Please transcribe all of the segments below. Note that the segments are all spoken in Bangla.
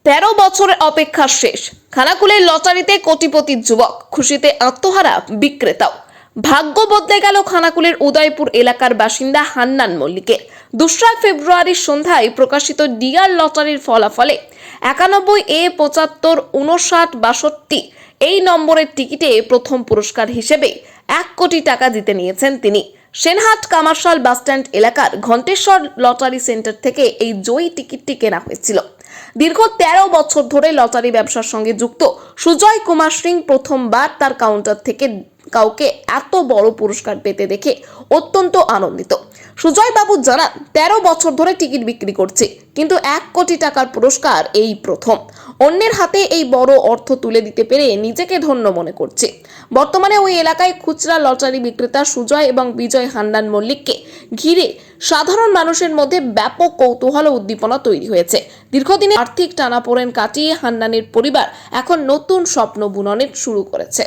13 বছরের অপেক্ষা শেষ। খানাকুলের লটারিতে কোটিপতি যুবক, খুশিতে আত্মহারা বিক্রেতাও। ভাগ্য বদলে গেল খানাকুলের উদয়পুর এলাকার বাসিন্দা হান্নান মল্লিকের। 2রা ফেব্রুয়ারির সন্ধ্যায় প্রকাশিত ডিয়ার লটারির ফলাফলে 91A755962 এই নম্বরের টিকিটে প্রথম পুরস্কার হিসেবে 1 কোটি টাকা জিতে নিয়েছেন তিনি। সেনহাট কামারশাল বাসস্ট্যান্ড এলাকার ঘণ্টেশ্বর লটারি সেন্টার থেকে এই জয়ী টিকিটটি কেনা হয়েছিল। দীর্ঘ 13 বছর ধরে লটারি ব্যবসার সঙ্গে যুক্ত সুজয় কুমার সিং প্রথমবার তার কাউন্টার থেকে কাউকে এত বড় পুরস্কার পেতে দেখে অত্যন্ত আনন্দিত। সুজয় বাবু জানান, 13 বছর ধরে টিকিট বিক্রি করছে, কিন্তু 1 কোটি টাকার পুরস্কার এই প্রথম। অন্যের হাতে এই বড় অর্থ তুলে দিতে পেরে নিজেকে ধন্য মনে করছে। বর্তমানে ওই এলাকায় খুচরা লটারি বিক্রেতা সুজয় এবং বিজয় হান্নান মল্লিককে ঘিরে সাধারণ মানুষের মধ্যে ব্যাপক কৌতূহল ও উদ্দীপনা তৈরি হয়েছে। দীর্ঘদিনের আর্থিক টানাপোড়েন কাটিয়ে হান্নানের পরিবার এখন নতুন স্বপ্ন বুননের শুরু করেছে।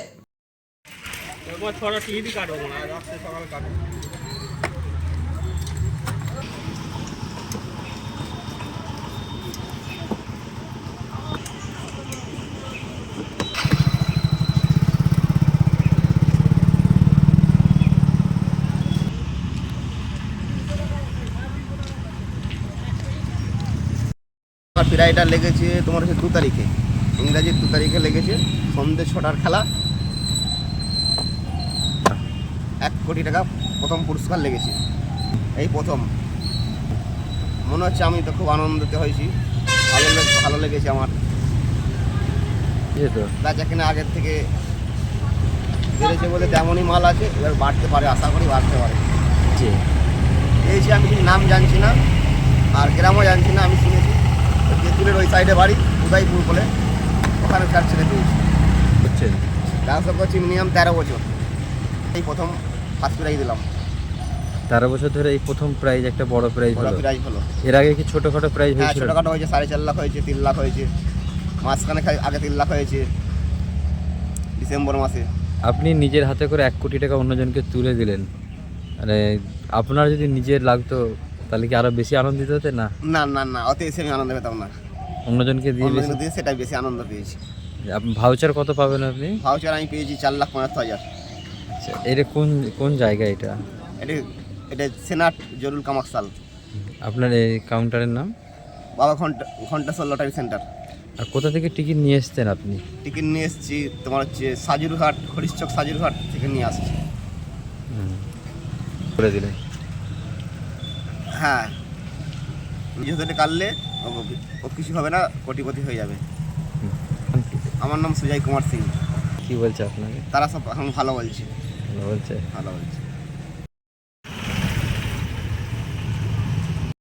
প্রায়টা লেগেছে তোমার হচ্ছে 2 তারিখে, ইংরাজির 2 তারিখে লেগেছে। সন্ধ্যে 6টার খেলা, 1 কোটি টাকা প্রথম পুরস্কার লেগেছে। এই প্রথম মনে হচ্ছে, আমি তো খুব আনন্দিত হয়েছি। ভালো লেগেছে আমার। বেচা কিনা আগের থেকে বেড়েছে বলে তেমনই মাল আছে, এবার বাড়তে পারে, আশা করি বাড়তে পারে। পেয়েছি আমি, কিছু নাম জানছি না আর গ্রামও জানছি না, আমি শুনেছি তেঁতুলের ওই সাইডে বাড়ি, উদয়পুর বলে, ওখানে চার ছেলে পেয়েছি। ব্যবসা করছি মিনিমাম 13 বছর। এই প্রথম ফার্স্ট প্রাইজ দিলাম। 13 বছর ধরে এই প্রথম প্রাইজ, একটা বড় প্রাইজ হলো। এর আগে কি ছোটখাটো প্রাইজ হ্যাঁ, হয়েছিল? ছোটখাটো হয়েছে, 4.5 লাখ হয়েছে, 3 লাখ হয়েছে। মাঝখানে আগে 3 লাখ হয়েছে ডিসেম্বর মাসে। আপনি নিজের হাতে করে 1 কোটি টাকা অন্যজনকে তুলে দিলেন, মানে আপনার যদি নিজের লাগতো তাহলে কি আরো বেশি আনন্দিত হতে? না না না না, অত এসে আমি আনন্দ পেতাম না। অন্যজনকে দিয়ে সেটাই বেশি আনন্দ পেয়েছি। ভাউচার কত পাবেন আপনি? ভাউচার আমি পেয়েছি 4,75,000। আচ্ছা, এটা কোন জায়গা? এটা সেনাট জরুল কামারশাল। আপনার এই কাউন্টারের নাম? বাবা ঘণ্টেশ্বর লটারি সেন্টার। আর কোথা থেকে টিকিট নিয়ে এসছেন আপনি? টিকিট নিয়ে এসেছি তোমার হচ্ছে সাজুরঘাট, হরিশচক সাজুরঘাট থেকে নিয়ে আসছি। করে দিলেন? হ্যাঁ, নিজে থেকে কাটলে ও কিছু হবে না, কোটিপতি হয়ে যাবে। আমার নাম সুজয় কুমার সিং। কি বলছে আপনাকে? তারা সব এখন ভালো বলছে। ভালো বলছে? ভালো বলছে।